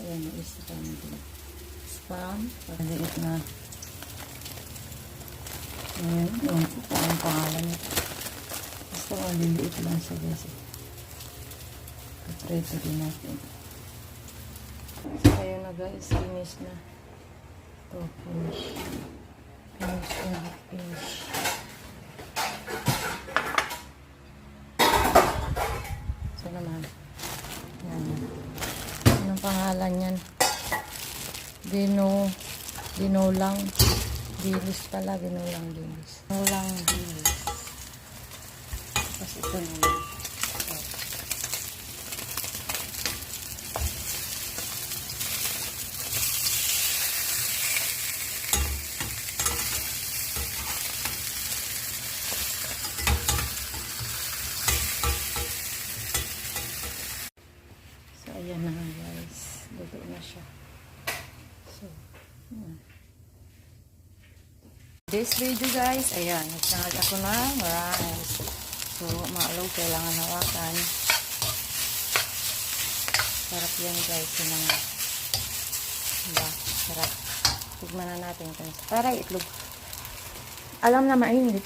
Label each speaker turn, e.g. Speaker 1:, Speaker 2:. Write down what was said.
Speaker 1: Ayan, isa pa natin. Spam. Paliit na. Ayan, ito ang pangalan nito. Basta maliliit lang siya guys. Kaprito din natin. So, ayun na guys. Finish na. Ito, finish. Finish na. Finish. So naman. Ayan. Anong pangalan yan? Dinulang dilis pala, dinulang dilis. Dinulang dilis. Tapos ito naman. So, ayan na guys. Luto na siya. So, this video guys, ayan, nagsangat ako ng rice. So, maalog, kailangan hawakan. Sarap yan guys, yun ang diba, sarap. Tignan na natin kung para itlog. Alam na mainit.